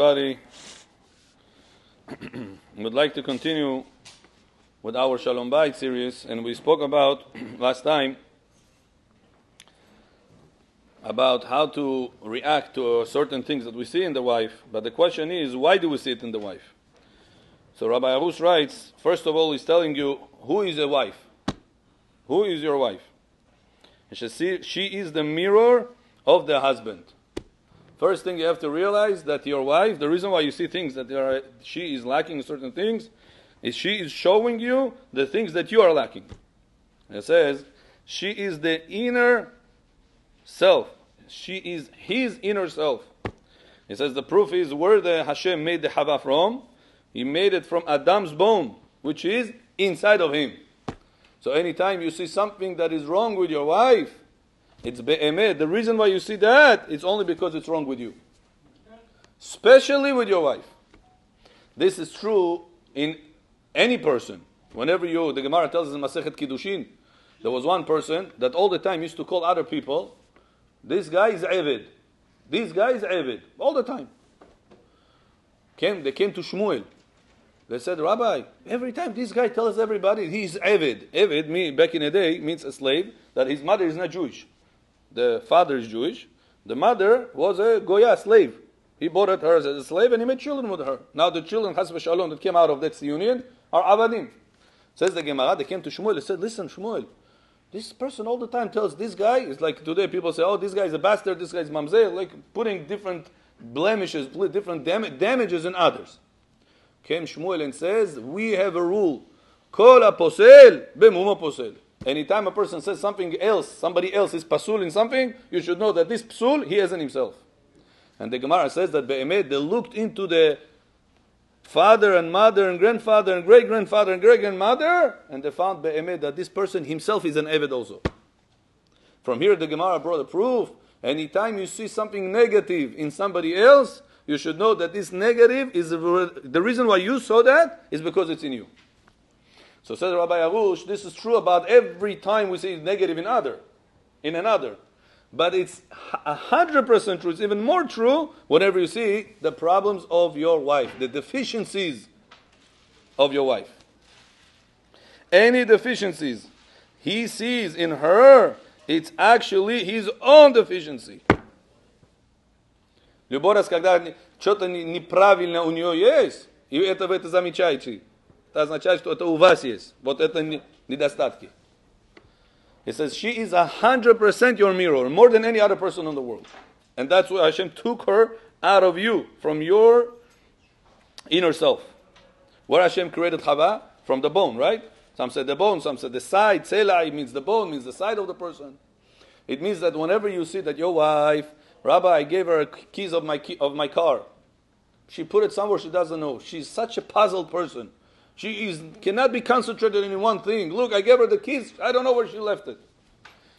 Everybody would like to continue with our Shalom Bayit series, and we spoke about last time about how to react to certain things that we see in the wife. But the question is, why do we see it in the wife? So Rabbi Arush writes, first of all, he's telling you, who is a wife? Who is your wife? She is the mirror of the husband. First thing you have to realize that your wife, the reason why you see things that she is lacking certain things, is she is showing you the things that you are lacking. It says, she is the inner self. She is his inner self. It says the proof is where the Hashem made the Hava from. He made it from Adam's bone, which is inside of him. So anytime you see something that is wrong with your wife, it's be'emet. The reason why you see that, it's only because it's wrong with you. Especially with your wife. This is true in any person. Whenever the Gemara tells us in Masechet Kiddushin, there was one person that all the time used to call other people, this guy is Eved. This guy is Eved. All the time. They came to Shmuel. They said, Rabbi, every time this guy tells everybody he's Eved. Eved, back in the day, means a slave, that his mother is not Jewish. The father is Jewish. The mother was a Goya slave. He bought her as a slave and he made children with her. Now the children, Chas v'Shalom, that came out of that union are Avadim. Says the Gemara, they came to Shmuel, they said, listen, Shmuel, this person all the time tells this guy, it's like today people say, oh, this guy is a bastard, this guy is mamzeh, like putting different blemishes, different damages in others. Came Shmuel and says, we have a rule. Kol ha-posel b'muma posel. Anytime a person says something else, somebody else is pasul in something, you should know that this pasul, he has in himself. And the Gemara says that be'emet, they looked into the father and mother and grandfather and great-grandfather and great-grandmother, and they found be'emet that this person himself is an Eved also. From here the Gemara brought a proof. Anytime you see something negative in somebody else, you should know that this negative is the reason why you saw that is because it's in you. So says Rabbi Arush, this is true about every time we see negative in another. But it's 100% true. It's even more true whenever you see the problems of your wife, the deficiencies of your wife. Any deficiencies he sees in her, it's actually his own deficiency. Любовь, когда что-то неправильно у нее есть, и вы это замечаете, это означает, что это у вас есть. Вот это недостатки. He says, she is 100% your mirror, more than any other person in the world. And that's why Hashem took her out of you, from your inner self. Where Hashem created Chava? From the bone, right? Some said the bone, some said the side. Selai means the bone, means the side of the person. It means that whenever you see that your wife, Rabbi, I gave her keys of my car. She put it somewhere she doesn't know. She's such a puzzled person. She cannot be concentrated in one thing. Look, I gave her the keys. I don't know where she left it.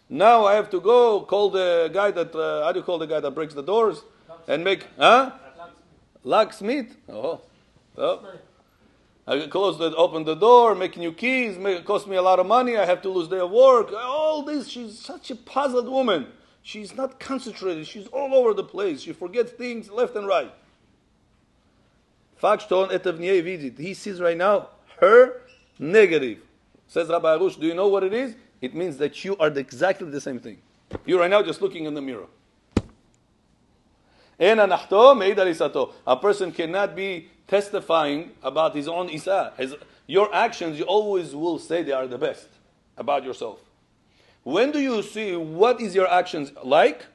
Now I have to go call the guy that, how do you call the guy that breaks the doors? And make, locksmith? Oh. I open the door, make new keys, it cost me a lot of money, I have to lose day of work. All this, she's such a puzzled woman. She's not concentrated. She's all over the place. She forgets things left and right. He sees right now her negative. Says Rabbi Arush, do you know what it is? It means that you are exactly the same thing. You're right now just looking in the mirror. A person cannot be testifying about his own Isa. Your actions, you always will say they are the best about yourself. When do you see what is your actions like?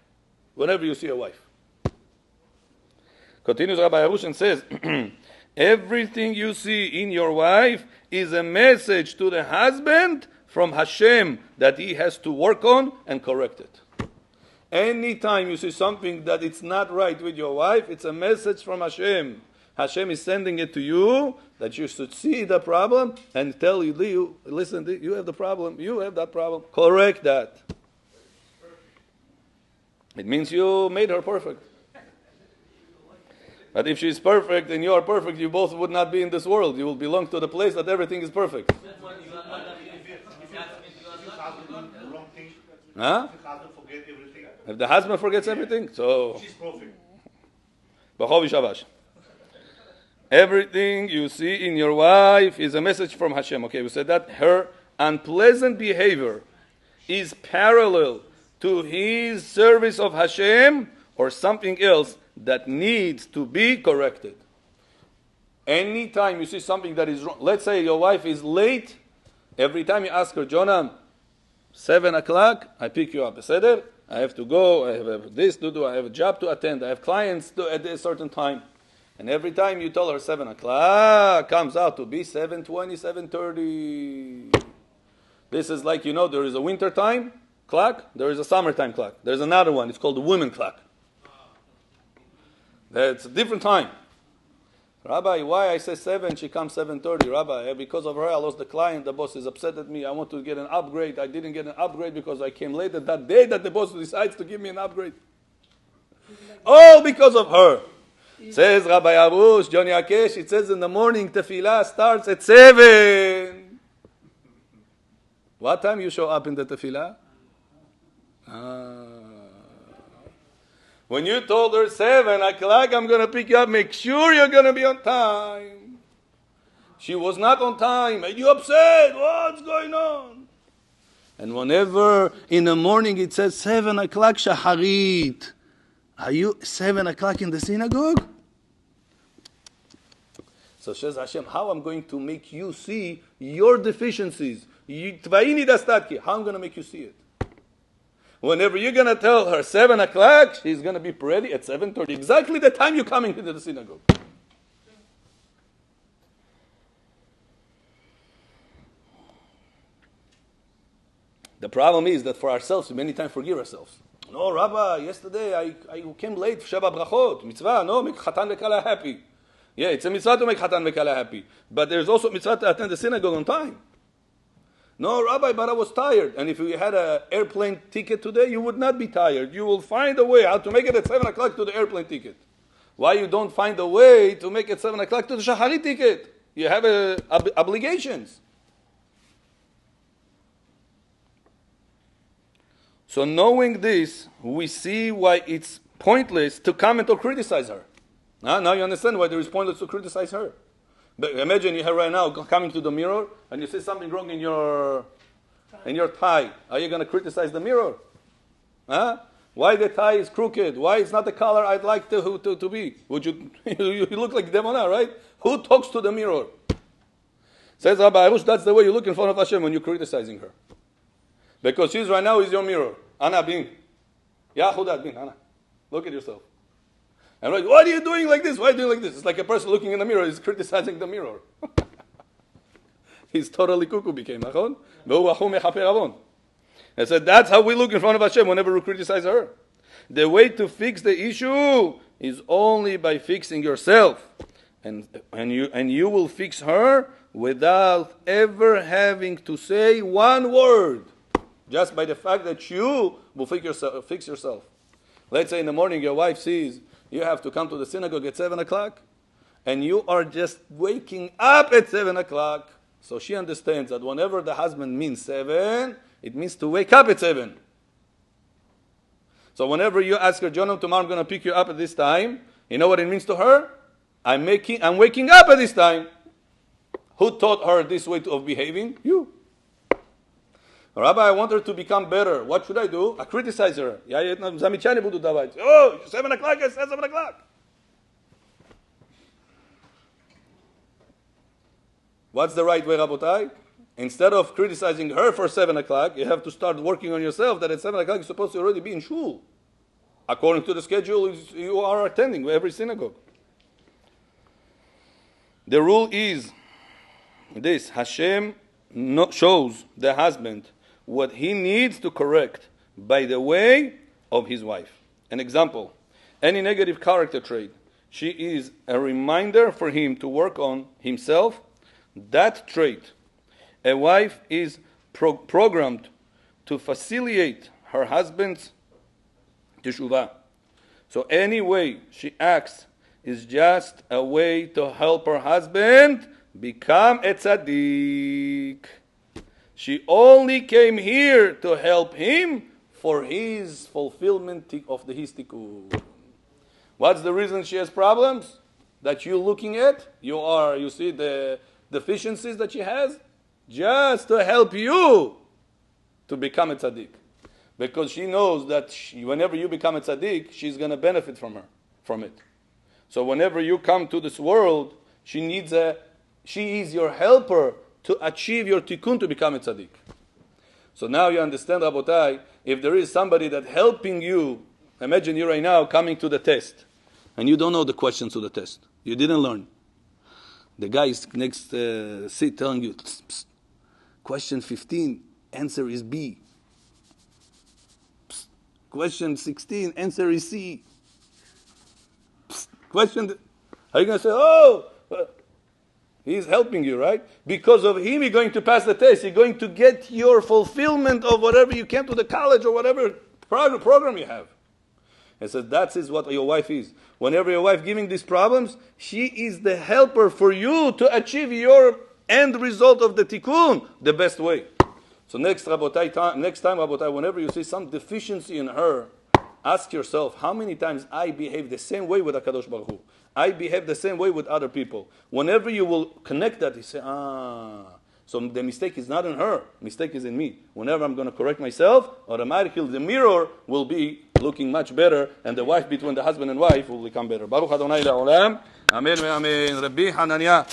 Whenever you see a wife. Continues Rabbi Arush and says, everything you see in your wife is a message to the husband from Hashem that he has to work on and correct it. Anytime you see something that it's not right with your wife, it's a message from Hashem. Hashem is sending it to you that you should see the problem and tell you, listen, you have the problem, you have that problem, correct that. It means you made her perfect. But if she's perfect and you are perfect, you both would not be in this world. You will belong to the place that everything is perfect. Huh? If the husband forgets everything, so... She's perfect. B'chovi shavash. Everything you see in your wife is a message from Hashem. Okay, we said that her unpleasant behavior is parallel to his service of Hashem or something else that needs to be corrected. Anytime you see something that is wrong, let's say your wife is late, every time you ask her, Jonah, 7 o'clock, I pick you up. I have to go, I have this to do, I have a job to attend, I have clients to at a certain time. And every time you tell her 7 o'clock, comes out to be 7:20, 7:30. This is like, there is a winter time clock, there is a summertime clock. There's another one, it's called the women clock. That's a different time. Rabbi, why I say 7, she comes 7:30. Rabbi, because of her I lost the client, the boss is upset at me, I want to get an upgrade. I didn't get an upgrade because I came late at that day that the boss decides to give me an upgrade. All because of her. Says Rabbi Arush, Johnny Akesh, it says in the morning, tefillah starts at 7. What time you show up in the tefillah? When you told her 7 o'clock, I'm going to pick you up, make sure you're going to be on time. She was not on time. Made you upset. What's going on? And whenever in the morning it says 7 o'clock shaharit, are you 7 o'clock in the synagogue? So says Hashem, how I'm going to make you see your deficiencies? How I'm going to make you see it? Whenever you're going to tell her 7 o'clock, she's going to be ready at 7:30. Exactly the time you're coming into the synagogue. The problem is that for ourselves, we many times forgive ourselves. No, Rabbi, yesterday I came late for Sheva Brachot. Mitzvah, no, make Chatan v'Kala happy. Yeah, it's a mitzvah to make Chatan v'Kala happy. But there's also mitzvah to attend the synagogue on time. No, Rabbi, but I was tired. And if you had an airplane ticket today, you would not be tired. You will find a way how to make it at 7 o'clock to the airplane ticket. Why you don't find a way to make it 7 o'clock to the Shahari ticket? You have obligations. So knowing this, we see why it's pointless to comment or criticize her. Now you understand why there is pointless to criticize her. But imagine you have right now coming to the mirror and you see something wrong in your tie. Are you going to criticize the mirror? Huh? Why the tie is crooked? Why it's not the color I'd like to be? Would you you look like Demona, right? Who talks to the mirror? Says Rabbi Arush, that's the way you look in front of Hashem when you're criticizing her. Because she's right now is your mirror. Ana bin. Yahudat bin. Ana. Look at yourself. And like, what are you doing like this? Why are you doing like this? It's like a person looking in the mirror is criticizing the mirror. He's totally cuckoo became. I said, that's how we look in front of Hashem whenever we criticize her. The way to fix the issue is only by fixing yourself. And you will fix her without ever having to say one word. Just by the fact that you will fix yourself. Let's say in the morning your wife sees you have to come to the synagogue at 7 o'clock, and you are just waking up at 7 o'clock. So she understands that whenever the husband means 7, it means to wake up at 7. So whenever you ask her, Jonah, tomorrow I'm going to pick you up at this time, you know what it means to her? I'm waking up at this time. Who taught her this way of behaving? You. Rabbi, I want her to become better. What should I do? I criticize her. Oh, 7 o'clock, I said 7 o'clock. What's the right way, Rabotai? Instead of criticizing her for 7 o'clock, you have to start working on yourself that at 7 o'clock you're supposed to already be in shul. According to the schedule you are attending every synagogue. The rule is this: Hashem shows the husband what he needs to correct by the way of his wife. An example, any negative character trait, she is a reminder for him to work on himself. That trait, a wife is programmed to facilitate her husband's teshuvah. So any way she acts is just a way to help her husband become a tzaddik. She only came here to help him for his fulfillment of his tikkun. What's the reason she has problems? that you're looking at, you see the deficiencies that she has, just to help you to become a tzaddik. Because she knows that whenever you become a tzaddik, she's going to benefit from it. So whenever you come to this world, she is your helper to achieve your tikkun to become a tzaddik. So now you understand, Rabotai, if there is somebody that helping you, imagine you right now coming to the test, and you don't know the questions to the test. You didn't learn. The guy is next seat telling you, psst, psst. Question 15, answer is B. Psst. Question 16, answer is C. Psst. Are you going to say, oh, he's helping you, right? Because of him, you're going to pass the test. You're going to get your fulfillment of whatever you came to the college or whatever program you have. And so that is what your wife is. Whenever your wife giving these problems, she is the helper for you to achieve your end result of the tikkun the best way. So next time, Rabotai, whenever you see some deficiency in her, ask yourself, how many times I behave the same way with HaKadosh Baruch Hu? I behave the same way with other people. Whenever you will connect that, you say, so the mistake is not in her, mistake is in me. Whenever I'm going to correct myself, automatically the mirror will be looking much better, and the wife between the husband and wife will become better. Baruch Adonai Le'olam. Amen. Amen. Rabbi Hanania.